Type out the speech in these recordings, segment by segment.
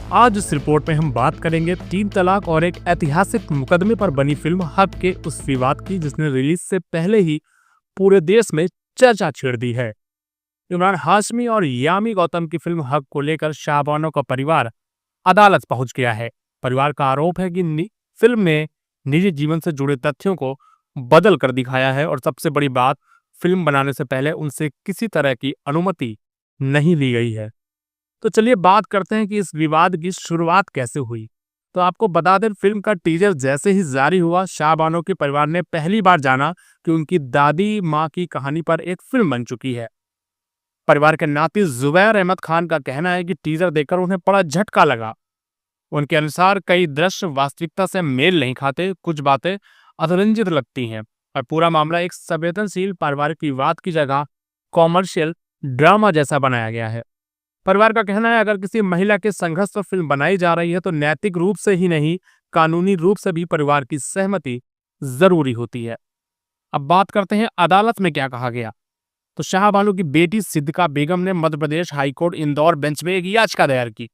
आज इस रिपोर्ट में हम बात करेंगे 3 तलाक और एक ऐतिहासिक मुकदमे पर बनी फिल्म हक के उस विवाद की जिसने रिलीज से पहले ही पूरे देश में चर्चा छेड़ दी है। इमरान हाशमी और यामी गौतम की फिल्म हक को लेकर शाहबानो का परिवार अदालत पहुंच गया है। परिवार का आरोप है कि फिल्म में निजी जीवन से जुड़े तथ्यों को बदल कर दिखाया है और सबसे बड़ी बात, फिल्म बनाने से पहले उनसे किसी तरह की अनुमति नहीं ली गई है। तो चलिए बात करते हैं कि इस विवाद की शुरुआत कैसे हुई। तो आपको बता दें, फिल्म का टीजर जैसे ही जारी हुआ, शाहबानो के परिवार ने पहली बार जाना कि उनकी दादी माँ की कहानी पर एक फिल्म बन चुकी है। परिवार के नाती जुबैर अहमद खान का कहना है कि टीजर देखकर उन्हें बड़ा झटका लगा। उनके अनुसार कई दृश्य वास्तविकता से मेल नहीं खाते, कुछ बातें अतिरंजित लगती हैं और पूरा मामला एक संवेदनशील पारिवारिक विवाद की जगह कॉमर्शियल ड्रामा जैसा बनाया गया है। परिवार का कहना है, अगर किसी महिला के संघर्ष पर फिल्म बनाई जा रही है तो नैतिक रूप से ही नहीं, कानूनी रूप से भी परिवार की सहमति जरूरी होती है। अब बात करते हैं अदालत में क्या कहा गया। तो शाहबानो की बेटी सिद्दीका बेगम ने मध्य प्रदेश हाईकोर्ट इंदौर बेंच में एक याचिका दायर की।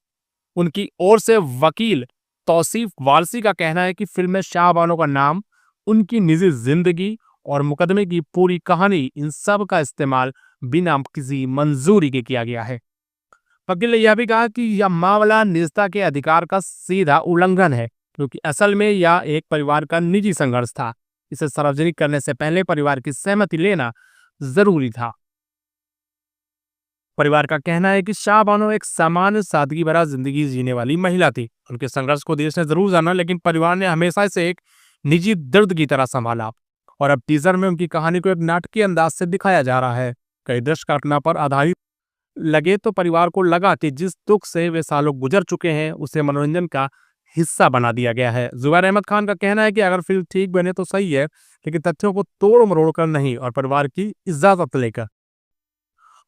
उनकी ओर से वकील तौसीफ वारसी का कहना है कि फिल्म में शाहबानो का नाम, उनकी निजी जिंदगी और मुकदमे की पूरी कहानी, इन सब का इस्तेमाल बिना किसी मंजूरी के किया गया है। वकील ने यह भी कहा कि यह मामला निजता के अधिकार का सीधा उल्लंघन है, क्योंकि असल में यह एक परिवार का निजी संघर्ष था। इसे सार्वजनिक करने से पहले परिवार की सहमति लेना जरूरी था। परिवार का कहना है कि शाहबानो एक सामान्य सादगी भरा जिंदगी जीने वाली महिला थी। उनके संघर्ष को देश ने जरूर जाना, लेकिन परिवार ने हमेशा इसे एक निजी दर्द की तरह संभाला और अब टीजर में उनकी कहानी को एक नाटकीय अंदाज से दिखाया जा रहा है। कई दृश्य घटना पर आधारित लगे तो परिवार को लगा कि जिस दुख से वे सालों गुजर चुके हैं उसे मनोरंजन का हिस्सा बना दिया गया है। जुबैर अहमद खान का कहना है कि अगर फिल्म ठीक बने तो सही है, लेकिन तथ्यों को तोड़ मरोड़ कर नहीं और परिवार की इजाजत लेकर।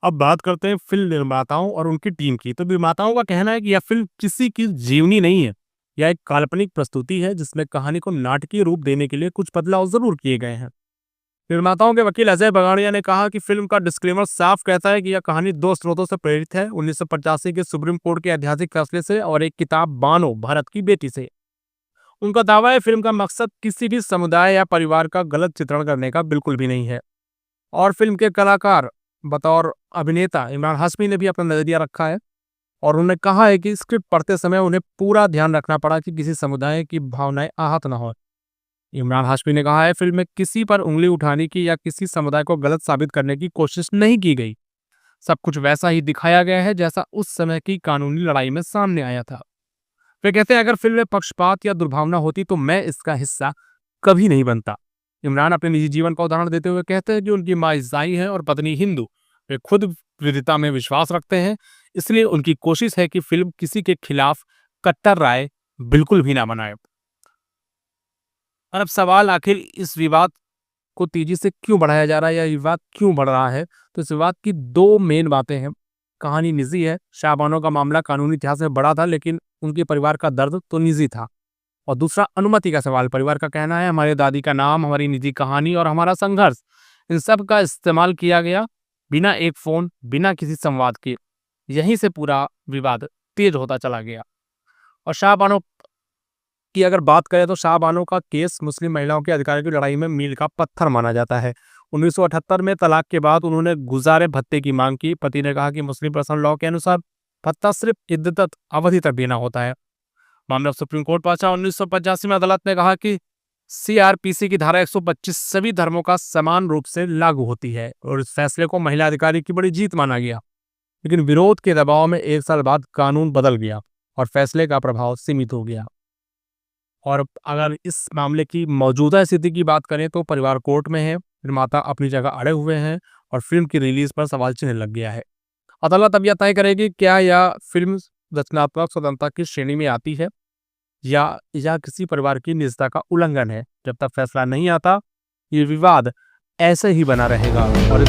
अब बात करते हैं फिल्म निर्माताओं और उनकी टीम की। तो निर्माताओं का कहना है कि यह फिल्म किसी की जीवनी नहीं है, यह एक काल्पनिक प्रस्तुति है जिसमें कहानी को नाटकीय रूप देने के लिए कुछ बदलाव जरूर किए गए हैं। निर्माताओं के वकील अजय बगाड़िया ने कहा कि फिल्म का डिस्क्लेमर साफ कहता है कि यह कहानी 2 स्रोतों से प्रेरित है, 1985 के सुप्रीम कोर्ट के ऐतिहासिक फैसले से और एक किताब बानो भरत की बेटी से। उनका दावा है फिल्म का मकसद किसी भी समुदाय या परिवार का गलत चित्रण करने का बिल्कुल भी नहीं है। और फिल्म के कलाकार बतौर अभिनेता इमरान हाशमी ने भी अपना नजरिया रखा है और उन्होंने कहा है कि स्क्रिप्ट पढ़ते समय उन्हें पूरा ध्यान रखना पड़ा कि किसी समुदाय की भावनाएं आहत न हो। इमरान हाशमी ने कहा है, फिल्म में किसी पर उंगली उठाने की या किसी समुदाय को गलत साबित करने की कोशिश नहीं की गई। सब कुछ वैसा ही दिखाया गया है जैसा उस समय की कानूनी लड़ाई में सामने आया था। वे कहते हैं, अगर फिल्म में पक्षपात या दुर्भावना होती तो मैं इसका हिस्सा कभी नहीं बनता। इमरान अपने निजी जीवन का उदाहरण देते हुए कहते हैं कि उनकी माँ ईसाई है और पत्नी हिंदू। वे खुद विविधता में विश्वास रखते हैं, इसलिए उनकी कोशिश है कि फिल्म किसी के खिलाफ कट्टर राय बिल्कुल भी ना बनाए। और अब सवाल, आखिर इस विवाद को तेजी से क्यों बढ़ाया जा रहा है या विवाद क्यों बढ़ रहा है। तो इस विवाद की 2 मेन बातें हैं। कहानी निजी है, शाहबानो का मामला कानूनी इतिहास में बड़ा था, लेकिन उनके परिवार का दर्द तो निजी था। और दूसरा, अनुमति का सवाल। परिवार का कहना है, हमारी दादी का नाम, हमारी निजी कहानी और हमारा संघर्ष, इन सब का इस्तेमाल किया गया बिना एक फोन, बिना किसी संवाद के। यहीं से पूरा विवाद तेज होता चला गया। और शाहबानो की अगर बात करें तो शाहबानो का केस मुस्लिम महिलाओं के अधिकारों की लड़ाई में मील का पत्थर माना जाता है। 1978 में तलाक के बाद उन्होंने गुजारे भत्ते की मांग की। पति ने कहा कि मुस्लिम पर्सनल लॉ के अनुसार भत्ता सिर्फ इद्दत अवधि तक देना होता है। मामला सुप्रीम कोर्ट पहुंचा। 1985 में अदालत ने कहा कि CRPC की धारा 125 सभी धर्मों का समान रूप से लागू होती है और इस फैसले को महिला अधिकारी की बड़ी जीत माना गया। लेकिन विरोध के दबाव में 1 साल बाद कानून बदल गया और फैसले का प्रभाव सीमित हो गया। और अगर इस मामले की मौजूदा स्थिति की बात करें तो परिवार कोर्ट में है, निर्माता अपनी जगह अड़े हुए हैं और फिल्म की रिलीज पर सवाल चिन्ह लग गया है। अदालत अब यह तय करेगी क्या यह फिल्म रचनात्मक स्वतंत्रता की श्रेणी में आती है या किसी परिवार की निजता का उल्लंघन है। जब तक फैसला नहीं आता, ये विवाद ऐसे ही बना रहेगा और